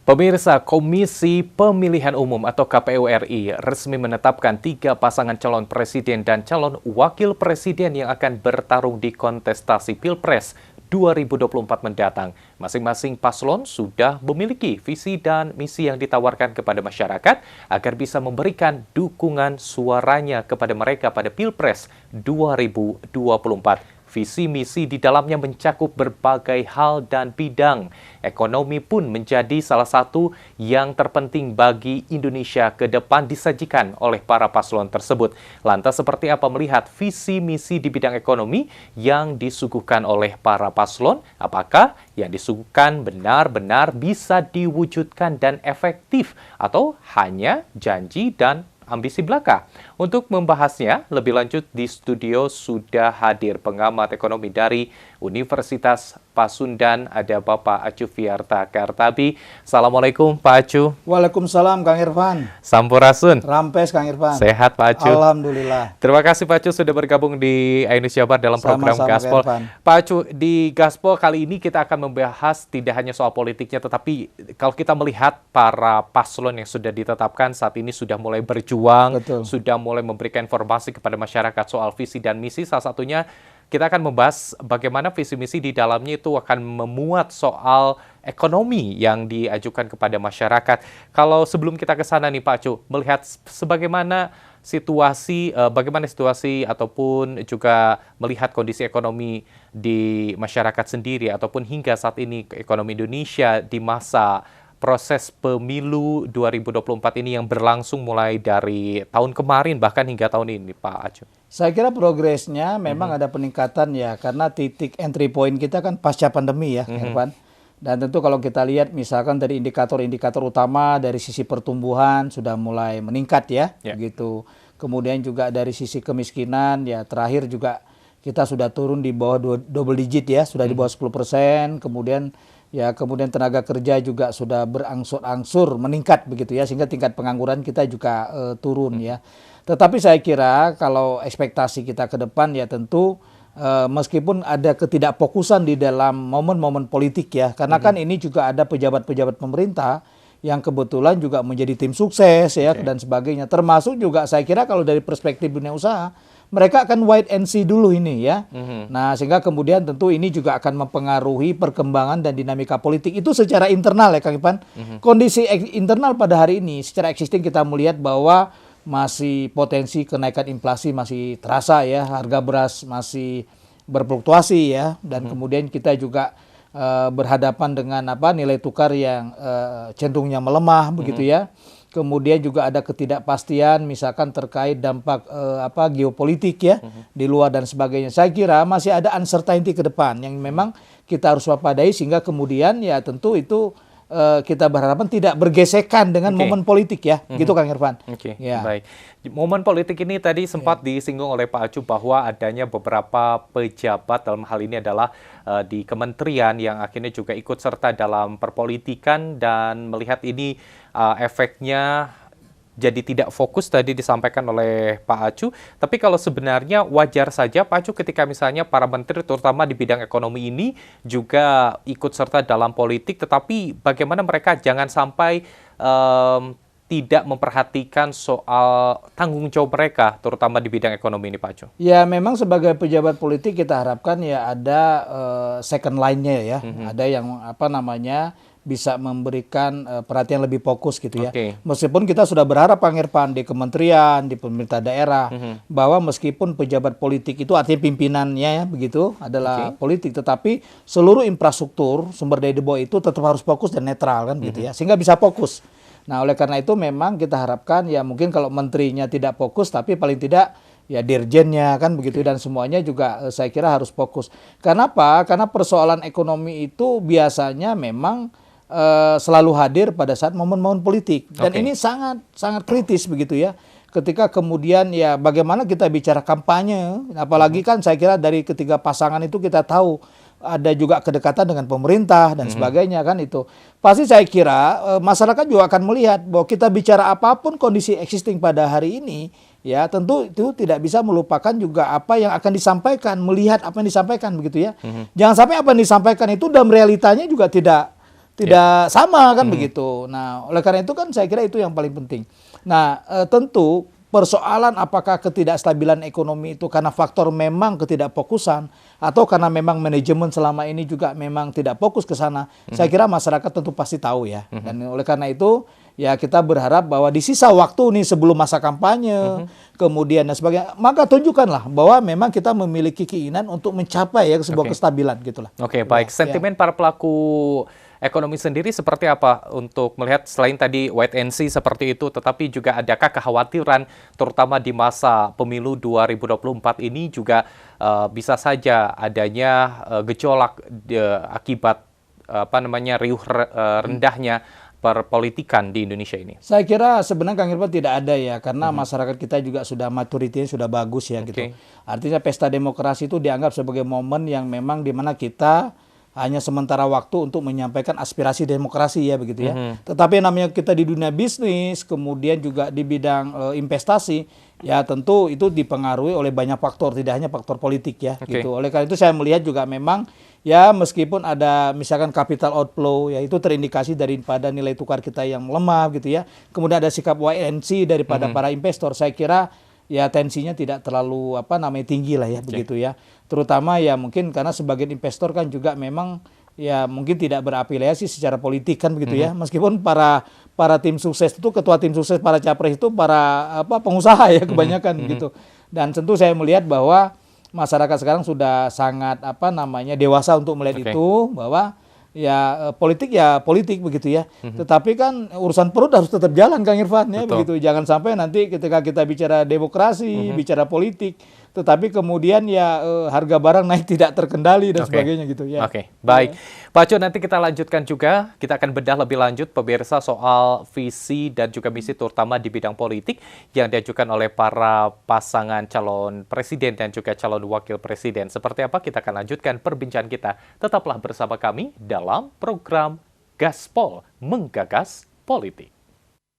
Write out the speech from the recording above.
Pemirsa, Komisi Pemilihan Umum atau KPU RI resmi menetapkan 3 pasangan calon presiden dan calon wakil presiden yang akan bertarung di kontestasi Pilpres 2024 mendatang. Masing-masing paslon sudah memiliki visi dan misi yang ditawarkan kepada masyarakat agar bisa memberikan dukungan suaranya kepada mereka pada Pilpres 2024. Visi misi di dalamnya mencakup berbagai hal dan bidang. Ekonomi pun menjadi salah satu yang terpenting bagi Indonesia ke depan disajikan oleh para paslon tersebut. Lantas seperti apa melihat visi misi di bidang ekonomi yang disuguhkan oleh para paslon? Apakah yang disuguhkan benar-benar bisa diwujudkan dan efektif atau hanya janji dan ambisi belaka? Untuk membahasnya lebih lanjut di studio sudah hadir pengamat ekonomi dari Universitas Pasundan, ada Bapak Acu Fiarta Kartabi. Assalamualaikum Pak Acu. Waalaikumsalam Kang Irfan. Sampurasun. Rampes Kang Irfan. Sehat Pak Acu. Alhamdulillah. Terima kasih Pak Acu sudah bergabung di Indonesia Bar dalam program Gaspol. Pak Acu, di Gaspol kali ini kita akan membahas tidak hanya soal politiknya, tetapi kalau kita melihat para paslon yang sudah ditetapkan saat ini sudah mulai berjuang, sudah mulai memberikan informasi kepada masyarakat soal visi dan misi. Salah satunya kita akan membahas bagaimana visi misi di dalamnya itu akan memuat soal ekonomi yang diajukan kepada masyarakat. Kalau sebelum kita ke sana nih Pak Acu, melihat bagaimana situasi ataupun juga melihat kondisi ekonomi di masyarakat sendiri ataupun hingga saat ini ekonomi Indonesia di masa proses pemilu 2024 ini yang berlangsung mulai dari tahun kemarin bahkan hingga tahun ini Pak Acu. Saya kira progresnya memang ada peningkatan ya, karena titik entry point kita kan pasca pandemi ya, Irfan. Dan tentu kalau kita lihat misalkan dari indikator-indikator utama dari sisi pertumbuhan sudah mulai meningkat ya, begitu. Kemudian juga dari sisi kemiskinan ya, terakhir juga kita sudah turun di bawah double digit ya, sudah di bawah 10%. Kemudian tenaga kerja juga sudah berangsur-angsur meningkat begitu ya, sehingga tingkat pengangguran kita juga turun ya. Tetapi saya kira kalau ekspektasi kita ke depan ya tentu meskipun ada ketidakfokusan di dalam momen-momen politik ya, karena kan ini juga ada pejabat-pejabat pemerintah yang kebetulan juga menjadi tim sukses ya dan sebagainya. Termasuk juga saya kira kalau dari perspektif dunia usaha, mereka akan wait and see dulu ini ya. Nah, sehingga kemudian tentu ini juga akan mempengaruhi perkembangan dan dinamika politik itu secara internal ya Kang Ipan. Kondisi internal pada hari ini secara existing kita melihat bahwa masih potensi kenaikan inflasi masih terasa ya, harga beras masih berfluktuasi ya, dan kemudian kita juga berhadapan dengan nilai tukar yang cenderungnya melemah begitu ya. Kemudian juga ada ketidakpastian misalkan terkait dampak geopolitik ya di luar dan sebagainya. Saya kira masih ada uncertainty ke depan yang memang kita harus waspadai, sehingga kemudian ya tentu itu kita berharapan tidak bergesekan dengan momen politik ya, gitu Kang Irfan. Ya. Baik. Momen politik ini tadi sempat disinggung oleh Pak Acu bahwa adanya beberapa pejabat, dalam hal ini adalah di kementerian yang akhirnya juga ikut serta dalam perpolitikan, dan melihat ini efeknya jadi tidak fokus tadi disampaikan oleh Pak Acu. Tapi kalau sebenarnya wajar saja Pak Acu ketika misalnya para menteri terutama di bidang ekonomi ini juga ikut serta dalam politik, tetapi bagaimana mereka jangan sampai tidak memperhatikan soal tanggung jawab mereka terutama di bidang ekonomi ini Pak Acu. Ya memang sebagai pejabat politik kita harapkan ya ada second line-nya ya. Ada yang bisa memberikan perhatian lebih fokus gitu ya. Meskipun kita sudah berharap Kang Irfan di kementerian, di pemerintah daerah, bahwa meskipun pejabat politik itu artinya pimpinannya ya begitu adalah politik, tetapi seluruh infrastruktur sumber daya di bawah itu tetap harus fokus dan netral kan gitu ya, sehingga bisa fokus. Nah, oleh karena itu memang kita harapkan ya mungkin kalau menterinya tidak fokus, tapi paling tidak ya dirjennya kan begitu, dan semuanya juga saya kira harus fokus. Kenapa? Karena persoalan ekonomi itu biasanya memang selalu hadir pada saat momen-momen politik, dan ini sangat kritis begitu ya. Ketika kemudian ya bagaimana kita bicara kampanye, apalagi kan saya kira dari ketiga pasangan itu kita tahu ada juga kedekatan dengan pemerintah dan sebagainya kan itu. Pasti saya kira masyarakat juga akan melihat bahwa kita bicara apapun kondisi existing pada hari ini, ya tentu itu tidak bisa melupakan juga apa yang akan disampaikan, melihat apa yang disampaikan begitu ya. Jangan sampai apa yang disampaikan itu dalam realitanya juga tidak tidak sama kan begitu. Nah, oleh karena itu kan saya kira itu yang paling penting. Nah, tentu persoalan apakah ketidakstabilan ekonomi itu karena faktor memang ketidakfokusan atau karena memang manajemen selama ini juga memang tidak fokus ke sana. Saya kira masyarakat tentu pasti tahu ya. Dan oleh karena itu ya kita berharap bahwa di sisa waktu nih sebelum masa kampanye, kemudian dan sebagainya, maka tunjukkanlah bahwa memang kita memiliki keinginan untuk mencapai ya sebuah kestabilan gitulah. Oke, baik. Sentimen para pelaku ekonomi sendiri seperti apa untuk melihat selain tadi wait and see seperti itu, tetapi juga adakah kekhawatiran terutama di masa pemilu 2024 ini juga bisa saja adanya gejolak akibat riuh rendahnya perpolitikan di Indonesia ini? Saya kira sebenarnya Kang Irfan tidak ada ya, karena masyarakat kita juga sudah maturitinya sudah bagus ya gitu. Artinya pesta demokrasi itu dianggap sebagai momen yang memang di mana kita hanya sementara waktu untuk menyampaikan aspirasi demokrasi ya begitu ya. Tetapi namanya kita di dunia bisnis, kemudian juga di bidang investasi, ya tentu itu dipengaruhi oleh banyak faktor, tidak hanya faktor politik ya gitu. Oleh karena itu saya melihat juga memang ya meskipun ada misalkan capital outflow ya itu terindikasi daripada nilai tukar kita yang melemah gitu ya. Kemudian ada sikap wait and see daripada para investor. Saya kira ya tensinya tidak terlalu tinggi lah ya begitu ya. Terutama ya mungkin karena sebagian investor kan juga memang ya mungkin tidak berafiliasi secara politik kan begitu ya. Meskipun para tim sukses itu, ketua tim sukses para capres itu para pengusaha ya kebanyakan gitu. Dan tentu saya melihat bahwa masyarakat sekarang sudah sangat dewasa untuk melihat itu bahwa ya politik begitu ya. Tetapi kan urusan perut harus tetap jalan Kang Irfan ya begitu. Jangan sampai nanti ketika kita bicara demokrasi, bicara politik, tetapi kemudian ya harga barang naik tidak terkendali dan sebagainya gitu ya. Baik. Pak Jo, nanti kita lanjutkan juga, kita akan bedah lebih lanjut pemirsa soal visi dan juga misi terutama di bidang politik yang diajukan oleh para pasangan calon presiden dan juga calon wakil presiden. Seperti apa kita akan lanjutkan perbincangan kita. Tetaplah bersama kami dalam program Gaspol Menggagas Politik.